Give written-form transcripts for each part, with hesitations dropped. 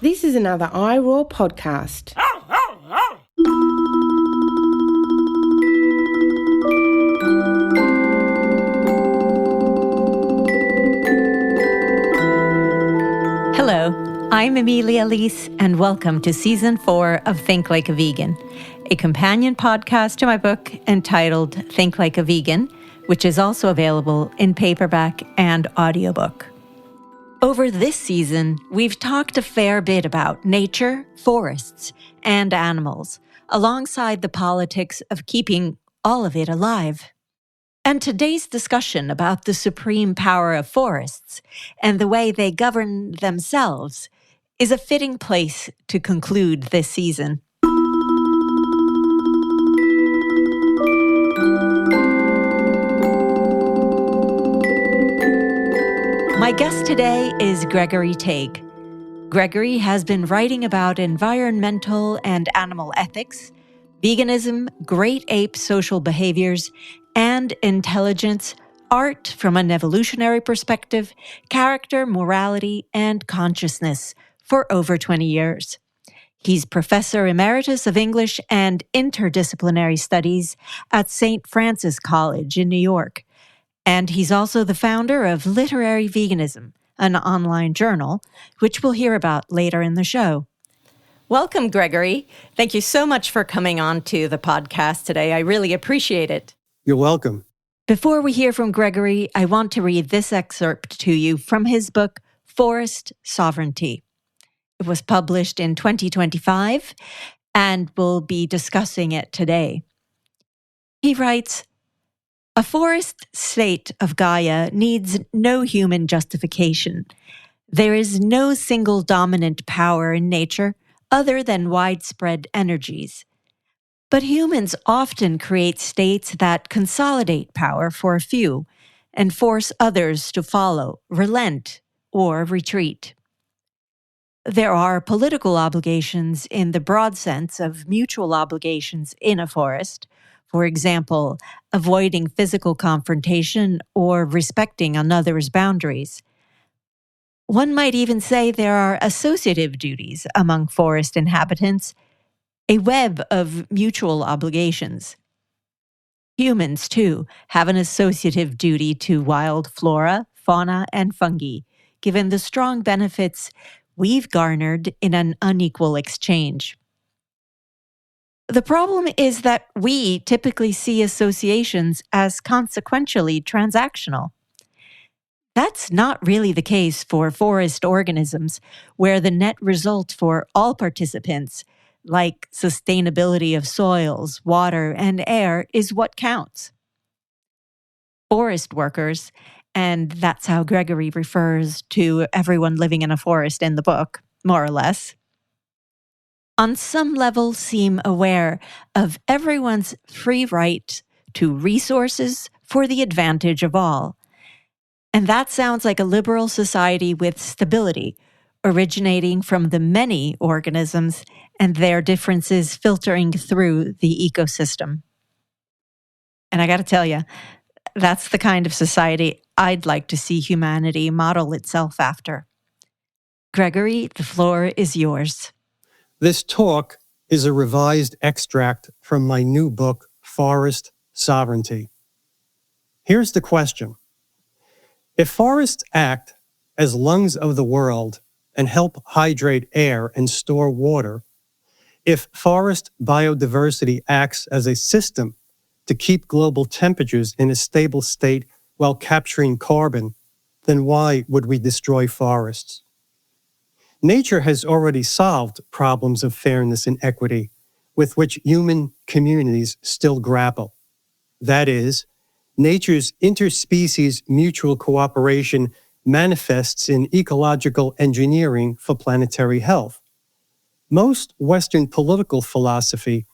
This is another iRaw podcast. Hello, I'm Amelia Lease, and welcome to Season 4 of Think Like a Vegan, a companion podcast to my book entitled Think Like a Vegan, which is also available in paperback and audiobook. Over this season, we've talked a fair bit about nature, forests, and animals, alongside the politics of keeping all of it alive. And today's discussion about the supreme power of forests and the way they govern themselves is a fitting place to conclude this season. My guest today is Gregory Tague. Gregory has been writing about environmental and animal ethics, veganism, great ape social behaviors, and intelligence, art from an evolutionary perspective, character, morality, and consciousness for over 20 years. He's Professor Emeritus of English and Interdisciplinary Studies at St. Francis College in New York. And he's also the founder of Literary Veganism, an online journal, which we'll hear about later in the show. Welcome, Gregory. Thank you so much for coming on to the podcast today. I really appreciate it. You're welcome. Before we hear from Gregory, I want to read this excerpt to you from his book, Forest Sovereignty. It was published in 2025, and we'll be discussing it today. He writes, "A forest state of Gaia needs no human justification. There is no single dominant power in nature other than widespread energies. But humans often create states that consolidate power for a few and force others to follow, relent, or retreat. There are political obligations in the broad sense of mutual obligations in a forest, for example, avoiding physical confrontation or respecting another's boundaries. One might even say there are associative duties among forest inhabitants, a web of mutual obligations. Humans, too, have an associative duty to wild flora, fauna, and fungi, given the strong benefits we've garnered in an unequal exchange. The problem is that we typically see associations as consequentially transactional. That's not really the case for forest organisms, where the net result for all participants, like sustainability of soils, water, and air, is what counts. Forest workers, and that's how Gregory refers to everyone living in a forest in the book, more or less, on some level seem aware of everyone's free right to resources for the advantage of all. And that sounds like a liberal society with stability, originating from the many organisms and their differences filtering through the ecosystem. And I got to tell you, that's the kind of society I'd like to see humanity model itself after. Gregory, the floor is yours. This talk is a revised extract from my new book, Forest Sovereignty. Here's the question. If forests act as lungs of the world and help hydrate air and store water, if forest biodiversity acts as a system to keep global temperatures in a stable state while capturing carbon, then why would we destroy forests? Nature has already solved problems of fairness and equity with which human communities still grapple. That is, nature's interspecies mutual cooperation manifests in ecological engineering for planetary health. Most Western political philosophy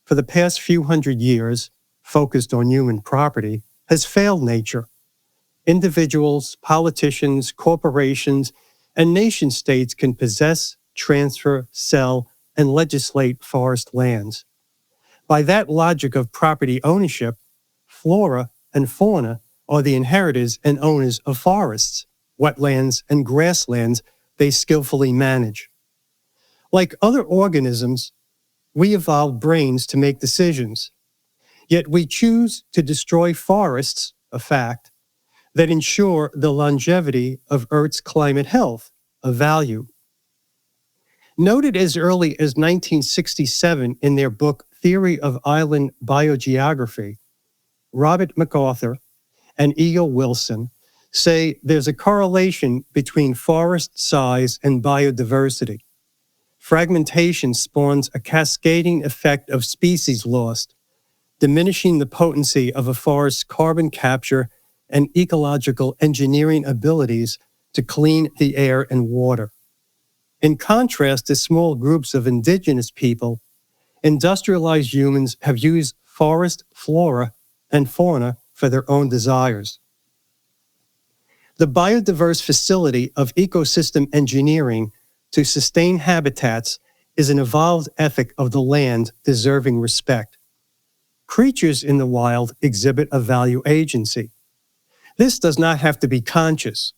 for the past few hundred years, focused on human property, has failed nature. Individuals, politicians, corporations, and nation-states can possess, transfer, sell, and legislate forest lands. By that logic of property ownership, flora and fauna are the inheritors and owners of forests, wetlands, and grasslands they skillfully manage. Like other organisms, we evolved brains to make decisions, yet we choose to destroy forests, a fact, that ensure the longevity of Earth's climate health, a value. Noted as early as 1967 in their book Theory of Island Biogeography, Robert MacArthur and E.O. Wilson say there's a correlation between forest size and biodiversity. Fragmentation spawns a cascading effect of species lost, diminishing the potency of a forest's carbon capture and ecological engineering abilities to clean the air and water. In contrast to small groups of indigenous people, industrialized humans have used forest flora and fauna for their own desires. The biodiverse facility of ecosystem engineering to sustain habitats is an evolved ethic of the land deserving respect. Creatures in the wild exhibit a value agency. This does not have to be conscious.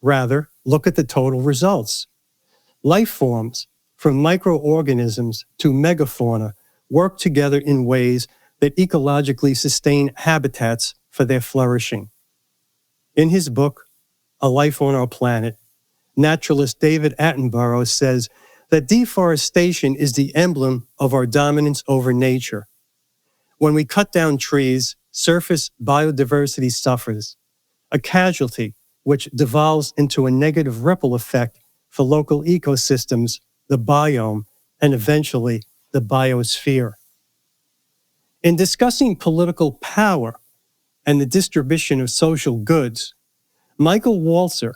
Rather, look at the total results. Life forms, from microorganisms to megafauna, work together in ways that ecologically sustain habitats for their flourishing. In his book, A Life on Our Planet, naturalist David Attenborough says that deforestation is the emblem of our dominance over nature. When we cut down trees, surface biodiversity suffers, a casualty which devolves into a negative ripple effect for local ecosystems, the biome, and eventually the biosphere. In discussing political power and the distribution of social goods, Michael Walzer,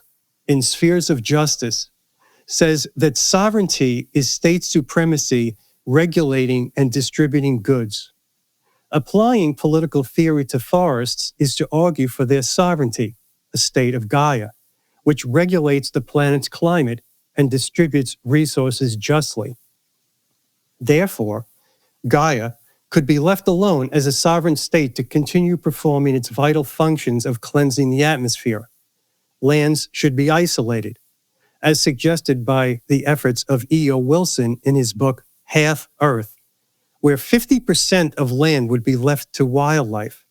in Spheres of Justice, says that sovereignty is state supremacy regulating and distributing goods. Applying political theory to forests is to argue for their sovereignty, a state of Gaia, which regulates the planet's climate and distributes resources justly. Therefore, Gaia could be left alone as a sovereign state to continue performing its vital functions of cleansing the atmosphere. Lands should be isolated, as suggested by the efforts of E.O. Wilson in his book Half Earth, where 50% of land would be left to wildlife.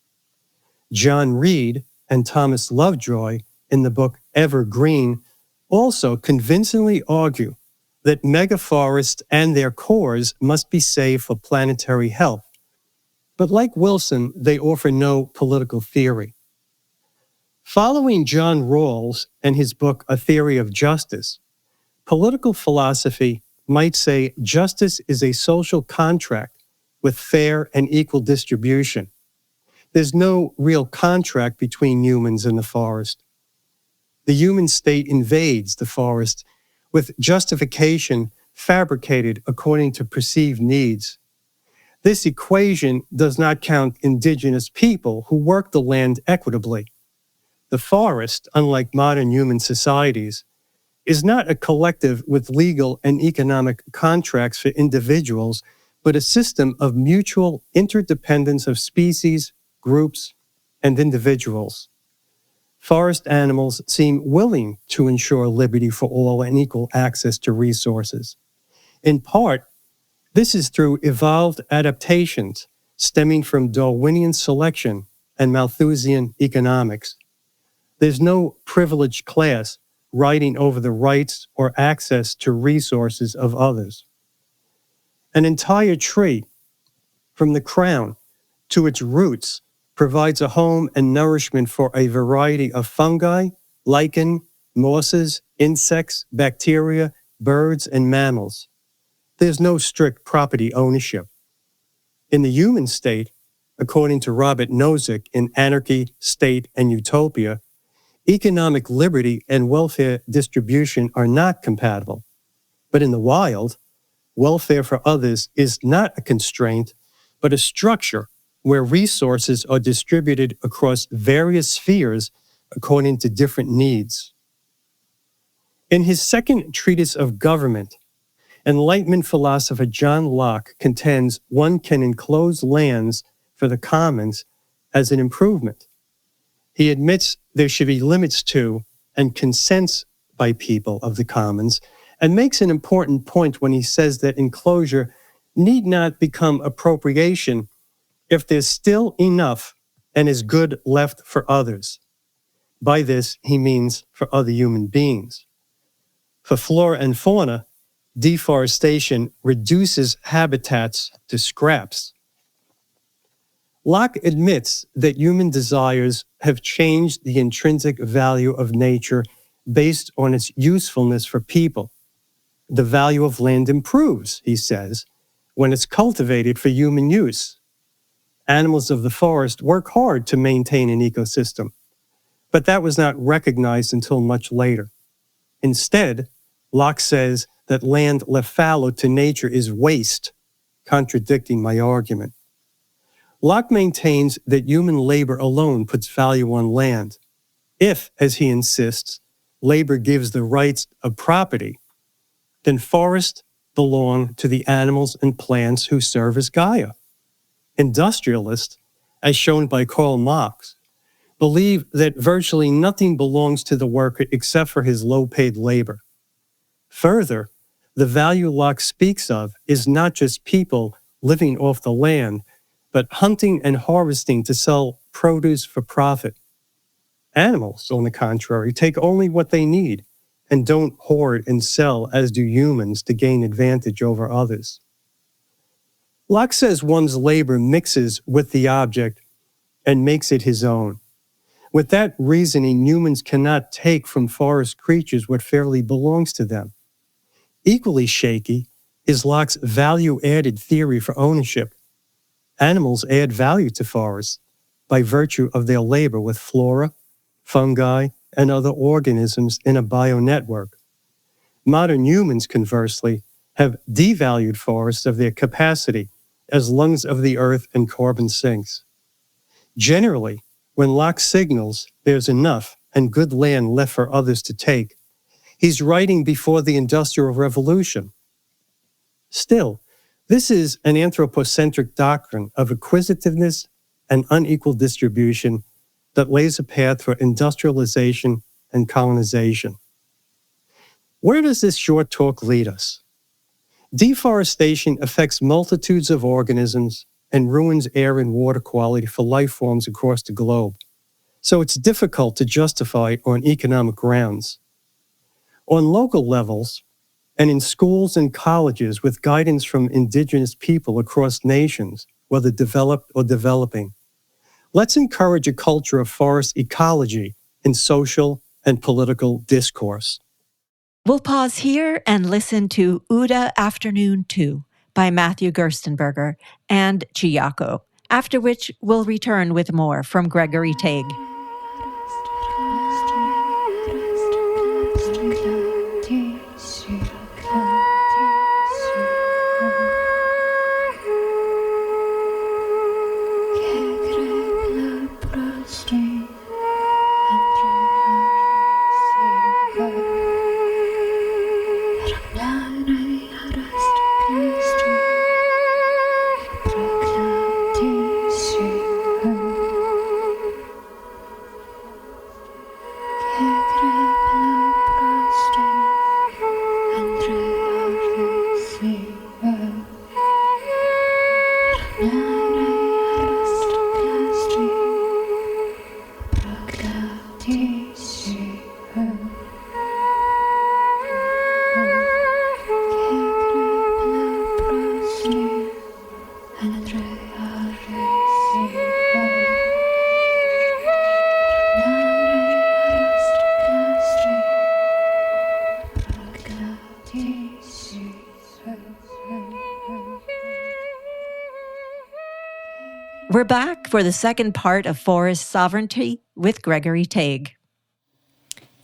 John Reed and Thomas Lovejoy in the book Evergreen also convincingly argue that megaforests and their cores must be saved for planetary health. But like Wilson, they offer no political theory. Following John Rawls and his book A Theory of Justice, political philosophy might say justice is a social contract with fair and equal distribution. There's no real contract between humans and the forest. The human state invades the forest with justification fabricated according to perceived needs. This equation does not count indigenous people who work the land equitably. The forest, unlike modern human societies, is not a collective with legal and economic contracts for individuals, but a system of mutual interdependence of species, groups, and individuals. Forest animals seem willing to ensure liberty for all and equal access to resources. In part, this is through evolved adaptations stemming from Darwinian selection and Malthusian economics. There's no privileged class riding over the rights or access to resources of others. An entire tree, from the crown to its roots, provides a home and nourishment for a variety of fungi, lichen, mosses, insects, bacteria, birds, and mammals. There's no strict property ownership. In the human state, according to Robert Nozick in Anarchy, State, and Utopia, economic liberty and welfare distribution are not compatible. But in the wild, welfare for others is not a constraint, but a structure where resources are distributed across various spheres according to different needs. In his second treatise of government, Enlightenment philosopher John Locke contends one can enclose lands for the commons as an improvement. He admits there should be limits to and consents by people of the commons and makes an important point when he says that enclosure need not become appropriation if there's still enough and is good left for others. By this, he means for other human beings. For flora and fauna, deforestation reduces habitats to scraps. Locke admits that human desires have changed the intrinsic value of nature based on its usefulness for people. The value of land improves, he says, when it's cultivated for human use. Animals of the forest work hard to maintain an ecosystem, but that was not recognized until much later. Instead, Locke says that land left fallow to nature is waste, contradicting my argument. Locke maintains that human labor alone puts value on land. If, as he insists, labor gives the rights of property, then forests belong to the animals and plants who serve as Gaia. Industrialists, as shown by Karl Marx, believe that virtually nothing belongs to the worker except for his low-paid labor. Further, the value Locke speaks of is not just people living off the land, but hunting and harvesting to sell produce for profit. Animals, on the contrary, take only what they need and don't hoard and sell as do humans to gain advantage over others. Locke says one's labor mixes with the object and makes it his own. With that reasoning, humans cannot take from forest creatures what fairly belongs to them. Equally shaky is Locke's value-added theory for ownership. Animals add value to forests by virtue of their labor with flora, fungi, and other organisms in a bionetwork. Modern humans, conversely, have devalued forests of their capacity as lungs of the earth and carbon sinks. Generally, when Locke signals there's enough and good land left for others to take, he's writing before the Industrial Revolution. Still, this is an anthropocentric doctrine of acquisitiveness and unequal distribution that lays a path for industrialization and colonization. Where does this short talk lead us? Deforestation affects multitudes of organisms and ruins air and water quality for life forms across the globe, so it's difficult to justify it on economic grounds. On local levels, and in schools and colleges with guidance from indigenous people across nations, whether developed or developing, let's encourage a culture of forest ecology in social and political discourse. We'll pause here and listen to Uda Afternoon 2 by Matthew Gerstenberger and Chiyako, after which we'll return with more from Gregory Tague. We're back for the second part of Forest Sovereignty with Gregory Tague.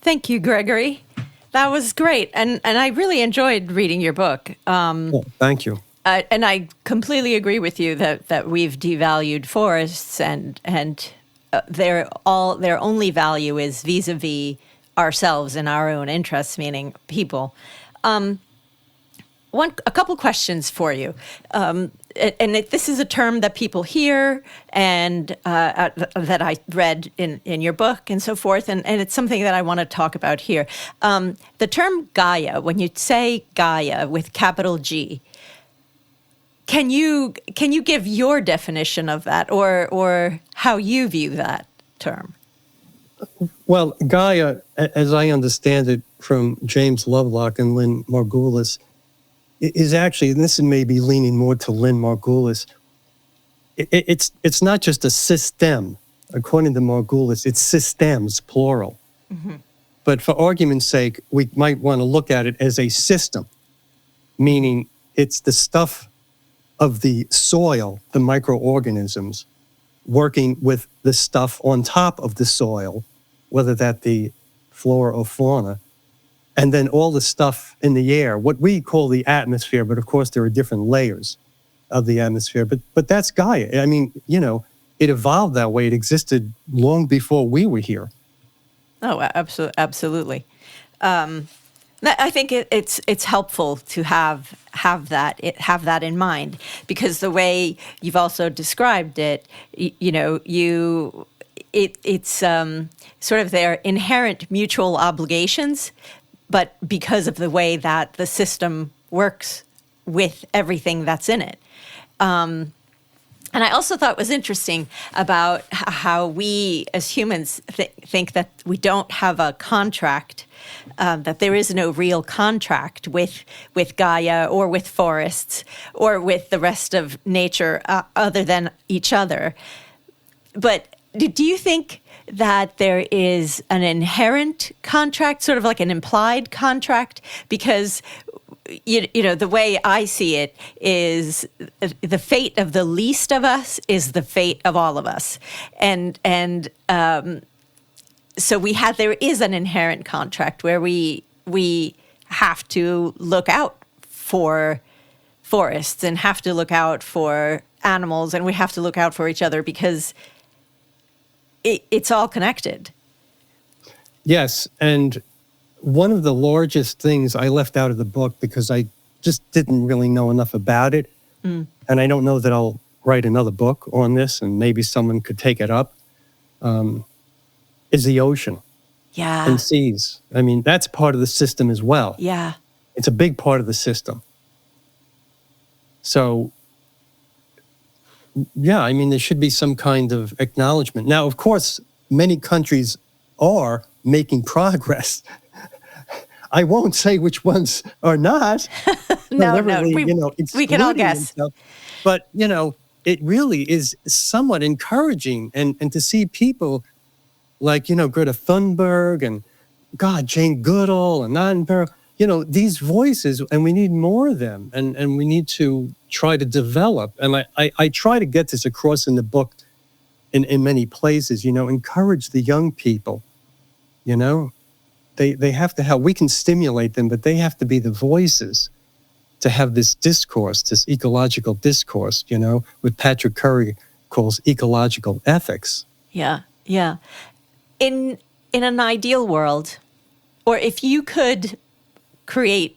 Thank you, Gregory. That was great. And I really enjoyed reading your book. Thank you. And I completely agree with you that we've devalued forests and their only value is vis-a-vis ourselves and our own interests, meaning people. A couple questions for you. this is a term that people hear and that I read in your book and so forth, and it's something that I want to talk about here. The term Gaia, when you say Gaia with capital G, can you give your definition of that, or how you view that term? Well, Gaia, as I understand it from James Lovelock and Lynn Margulis, is actually, and this may be leaning more to Lynn Margulis, it's not just a system. According to Margulis, it's systems, plural. Mm-hmm. But for argument's sake, we might want to look at it as a system, meaning it's the stuff of the soil, the microorganisms, working with the stuff on top of the soil, whether that be flora or fauna, and then all the stuff in the air, what we call the atmosphere, but of course there are different layers of the atmosphere. But that's Gaia. I mean, it evolved that way. It existed long before we were here. Oh, absolutely. I think it's helpful to have that in mind, because the way you've also described it, it's sort of their inherent mutual obligations, but because of the way that the system works with everything that's in it. And I also thought was interesting about how we as humans think that we don't have a contract, that there is no real contract with Gaia or with forests or with the rest of nature other than each other. But do you think that there is an inherent contract, sort of like an implied contract? Because the way I see it is the fate of the least of us is the fate of all of us. And so there is an inherent contract where we have to look out for forests and have to look out for animals, and we have to look out for each other because it's all connected. Yes, and one of the largest things I left out of the book because I just didn't really know enough about it, and I don't know that I'll write another book on this, and maybe someone could take it up, is the ocean. Yeah. And seas. I mean, that's part of the system as well. Yeah. It's a big part of the system. So, yeah, I mean, there should be some kind of acknowledgement. Now, of course, many countries are making progress. I won't say which ones are not. No, we can all guess. But, it really is somewhat encouraging. And to see people like, Greta Thunberg and, Jane Goodall and Attenborough, these voices, and we need more of them. And we need to try to develop. And I try to get this across in the book in many places, encourage the young people, They have to help. We can stimulate them, but they have to be the voices to have this discourse, this ecological discourse, what Patrick Curry calls ecological ethics. Yeah, yeah. In an ideal world, or if you could create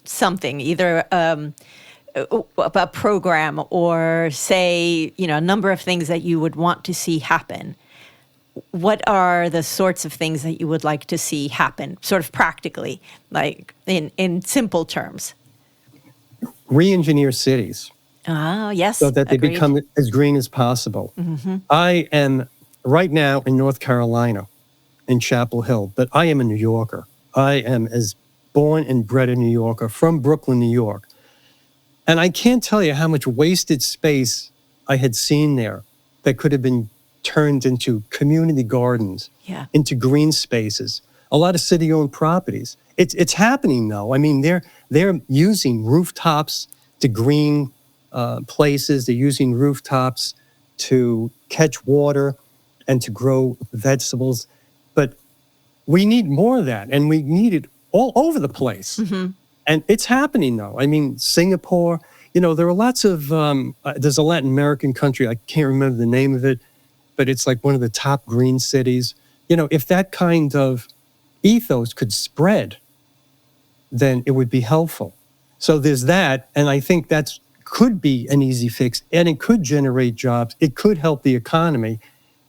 something, either a program or say, a number of things that you would want to see happen, what are the sorts of things that you would like to see happen, sort of practically, like in simple terms? Re-engineer cities. Oh, yes. So that they agreed. become as green as possible. Mm-hmm. I am right now in North Carolina, in Chapel Hill, but I am a New Yorker. I am as born and bred a New Yorker from Brooklyn, New York. And I can't tell you how much wasted space I had seen there that could have been turned into community gardens, into green spaces, a lot of city-owned properties. It's happening, though. I mean, they're using rooftops to green places. They're using rooftops to catch water and to grow vegetables. But we need more of that, and we need it all over the place. Mm-hmm. And it's happening, though. I mean, Singapore, there are lots of, there's a Latin American country, I can't remember the name of it, but it's like one of the top green cities. If that kind of ethos could spread, then it would be helpful. So there's that, and I think that's could be an easy fix, and it could generate jobs. It could help the economy.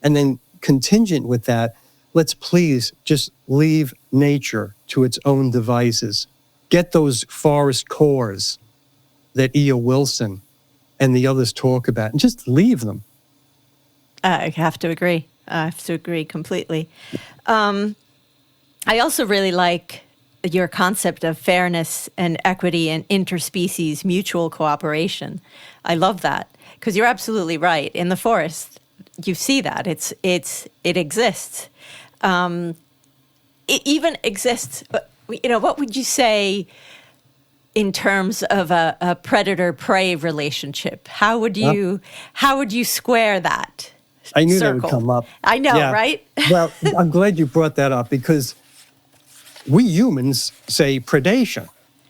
And then contingent with that, let's please just leave nature to its own devices. Get those forest cores that E.O. Wilson and the others talk about, and just leave them. I have to agree. I have to agree completely. I also really like your concept of fairness and equity and interspecies mutual cooperation. I love that because you're absolutely right. In the forest, you see that it exists. It even exists. What would you say in terms of a predator-prey relationship? How would you square that? I knew circle? That would come up. I know, Yeah. right? Well, I'm glad you brought that up because we humans say predation.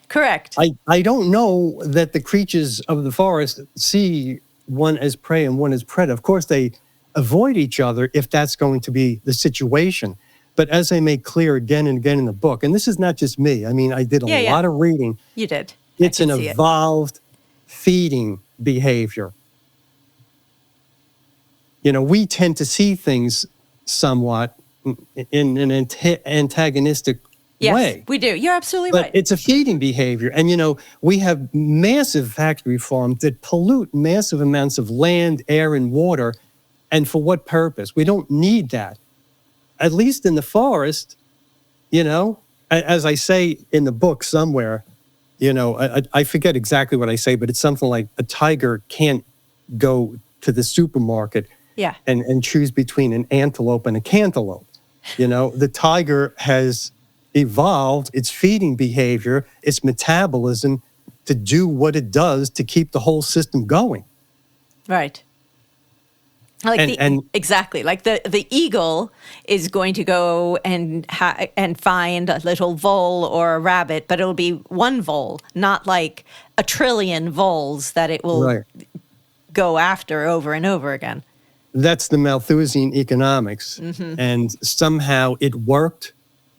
Correct. I don't know that the creatures of the forest see one as prey and one as predator. Of course, they avoid each other if that's going to be the situation. But as I make clear again and again in the book, and this is not just me, I mean, I did a lot of reading. You did. It's an evolved feeding behavior. We tend to see things somewhat in an antagonistic way. Yes, we do. You're absolutely but right. It's a feeding behavior. And, we have massive factory farms that pollute massive amounts of land, air, and water. And for what purpose? We don't need that. At least in the forest, as I say in the book somewhere, I forget exactly what I say, but it's something like a tiger can't go to the supermarket and choose between an antelope and a cantaloupe. The tiger has evolved its feeding behavior, its metabolism to do what it does to keep the whole system going. Right. Exactly. Like the eagle is going to go and find a little vole or a rabbit, but it'll be one vole, not like a trillion voles that it will go after over and over again. That's the Malthusian economics. Mm-hmm. And somehow it worked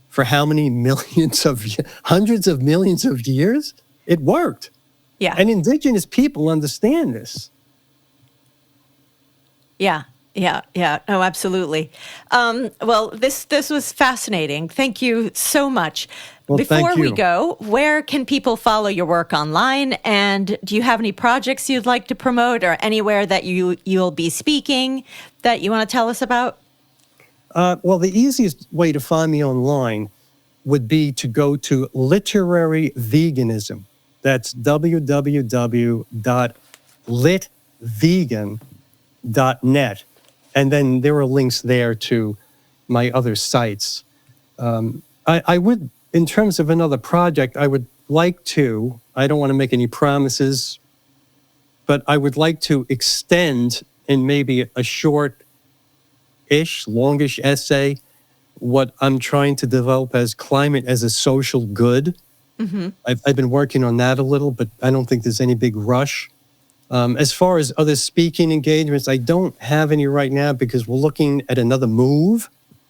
for how many hundreds of millions of years? It worked. Yeah. And indigenous people understand this. Yeah. Oh, absolutely. Well, this was fascinating. Thank you so much. Well, Before we go, where can people follow your work online? And do you have any projects you'd like to promote or anywhere that you'll be speaking that you want to tell us about? Well, the easiest way to find me online would be to go to Literary Veganism. That's www.litvegan.net. And then there are links there to my other sites. I would, in terms of another project, I would like to, I don't want to make any promises, but I would like to extend in maybe a short-ish, longish essay what I'm trying to develop as climate as a social good. Mm-hmm. I've been working on that a little, but I don't think there's any big rush. As far as other speaking engagements, I don't have any right now because we're looking at another move,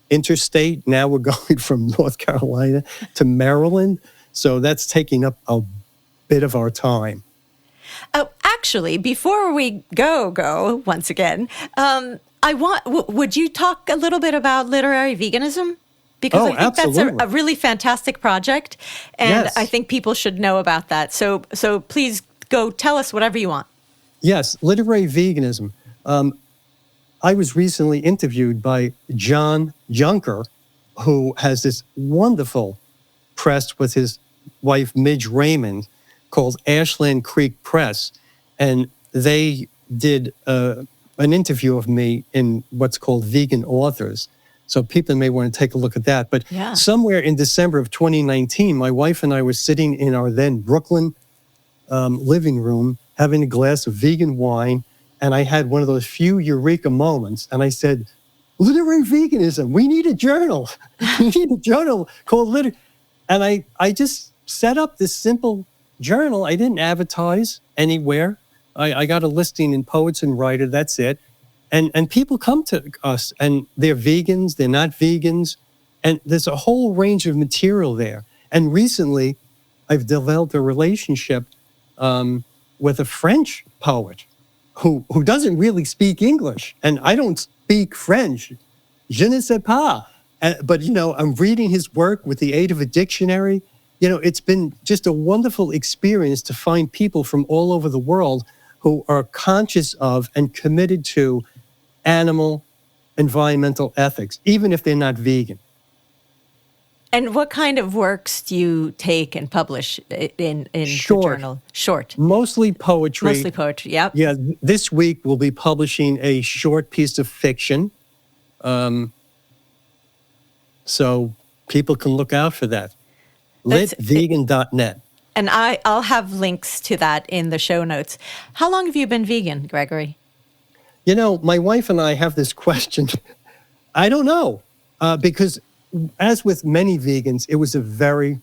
interstate. Now we're going from North Carolina to Maryland. So that's taking up a bit of our time. Oh, actually, before we go once again, would you talk a little bit about literary veganism? Because I think absolutely. That's a really fantastic project, and yes. I think people should know about that. So please go tell us whatever you want. Yes, literary veganism. I was recently interviewed by John Junker, who has this wonderful press with his wife, Midge Raymond, called Ashland Creek Press. And they did an interview of me in what's called Vegan Authors. So people may want to take a look at that. But somewhere in December of 2019, my wife and I were sitting in our then Brooklyn living room, having a glass of vegan wine, and I had one of those few eureka moments, and I said, literary veganism, we need a journal. We need a journal called Literary. And I just set up this simple journal. I didn't advertise anywhere. I got a listing in Poets and Writer, that's it. And people come to us, and they're vegans, they're not vegans, and there's a whole range of material there. And recently, I've developed a relationship with a French poet who doesn't really speak English, and I don't speak French. Je ne sais pas. But, I'm reading his work with the aid of a dictionary. It's been just a wonderful experience to find people from all over the world who are conscious of and committed to animal environmental ethics, even if they're not vegan. And what kind of works do you take and publish in the journal? Short. Mostly poetry. Mostly poetry, yep. Yeah, this week we'll be publishing a short piece of fiction. So people can look out for that. Litvegan.net. And I'll have links to that in the show notes. How long have you been vegan, Gregory? My wife and I have this question. I don't know, because as with many vegans, it was a very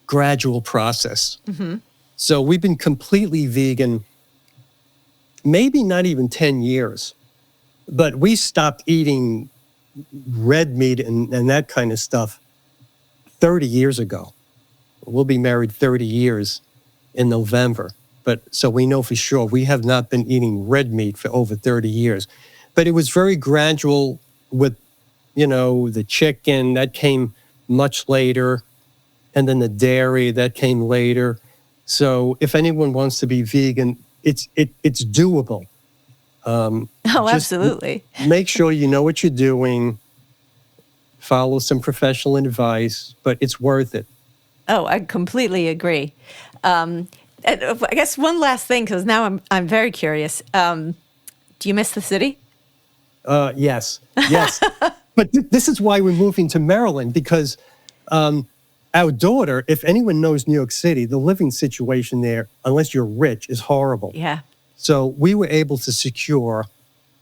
gradual process. Mm-hmm. So we've been completely vegan, maybe not even 10 years, but we stopped eating red meat and that kind of stuff 30 years ago. We'll be married 30 years in November. But so we know for sure we have not been eating red meat for over 30 years. But it was very gradual with, the chicken that came much later, and then the dairy that came later. So if anyone wants to be vegan, it's doable. Absolutely. Make sure you know what you're doing, follow some professional advice, but it's worth it. Oh, I completely agree. I guess one last thing, because now I'm very curious. Do you miss the city? Yes. But this is why we're moving to Maryland, because our daughter, if anyone knows New York City, the living situation there, unless you're rich, is horrible. Yeah. So we were able to secure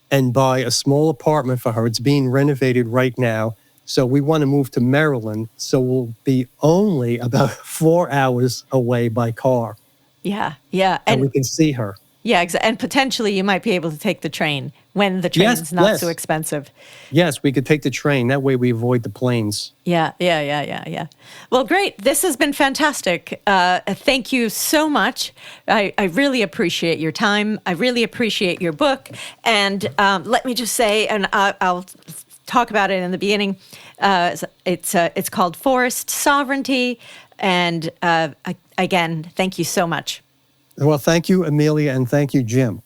and buy a small apartment for her. It's being renovated right now. So we want to move to Maryland. So we'll be only about 4 hours away by car. Yeah. And we can see her. Yeah, and potentially you might be able to take the train when the train's not so expensive. Yes, we could take the train. That way we avoid the planes. Yeah. Well, great. This has been fantastic. Thank you so much. I really appreciate your time. I really appreciate your book. And let me just say, and I'll talk about it in the beginning, it's called Forest Sovereignty. And again, thank you so much. Well, thank you, Amelia, and thank you, Jim.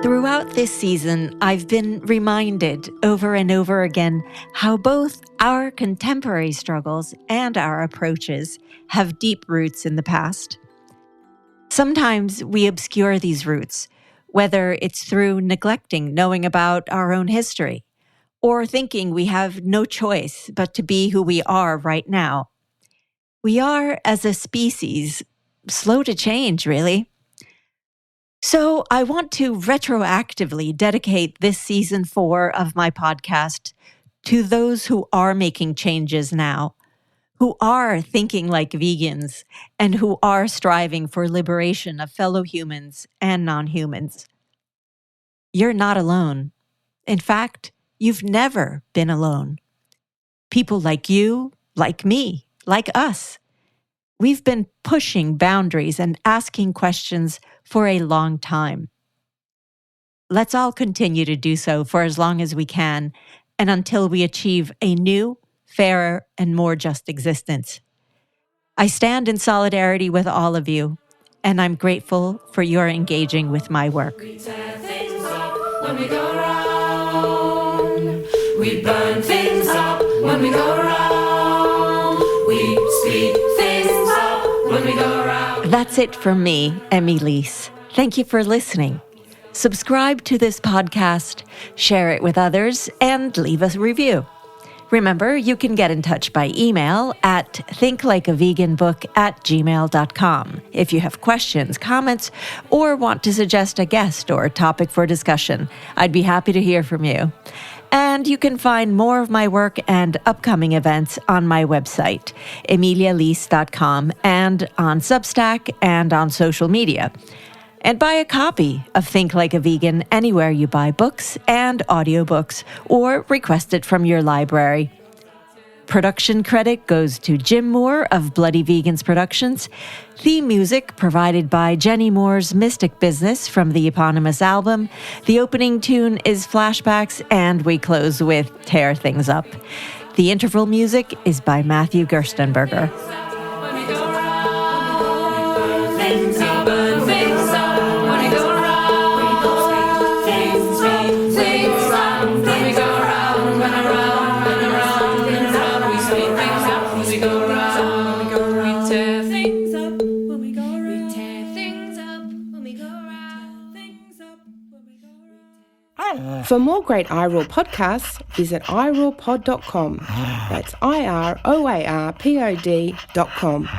Throughout this season, I've been reminded over and over again how both our contemporary struggles and our approaches have deep roots in the past. Sometimes we obscure these roots, whether it's through neglecting knowing about our own history or thinking we have no choice but to be who we are right now. We are, as a species, slow to change, really. So I want to retroactively dedicate this season 4 of my podcast to those who are making changes now, who are thinking like vegans, and who are striving for liberation of fellow humans and non-humans. You're not alone. In fact, you've never been alone. People like you, like me, like us. We've been pushing boundaries and asking questions for a long time. Let's all continue to do so for as long as we can and until we achieve a new, fairer, and more just existence. I stand in solidarity with all of you, and I'm grateful for your engaging with my work. We tear things up when we go round. We burn things up when we go round. We speed things up when we go round. That's it from me, Emmy Leese. Thank you for listening. Subscribe to this podcast, share it with others, and leave us a review. Remember, you can get in touch by email at thinklikeaveganbook@gmail.com if you have questions, comments, or want to suggest a guest or topic for discussion. I'd be happy to hear from you. And you can find more of my work and upcoming events on my website, emilialeese.com, and on Substack and on social media. And buy a copy of Think Like a Vegan anywhere you buy books and audiobooks, or request it from your library. Production credit goes to Jim Moore of Bloody Vegans Productions. Theme music provided by Jenny Moore's Mystic Business from the eponymous album. The opening tune is Flashbacks, and we close with Tear Things Up. The interval music is by Matthew Gerstenberger. For more great iRaw podcasts, visit irawpod.com. That's IROARPOD.com.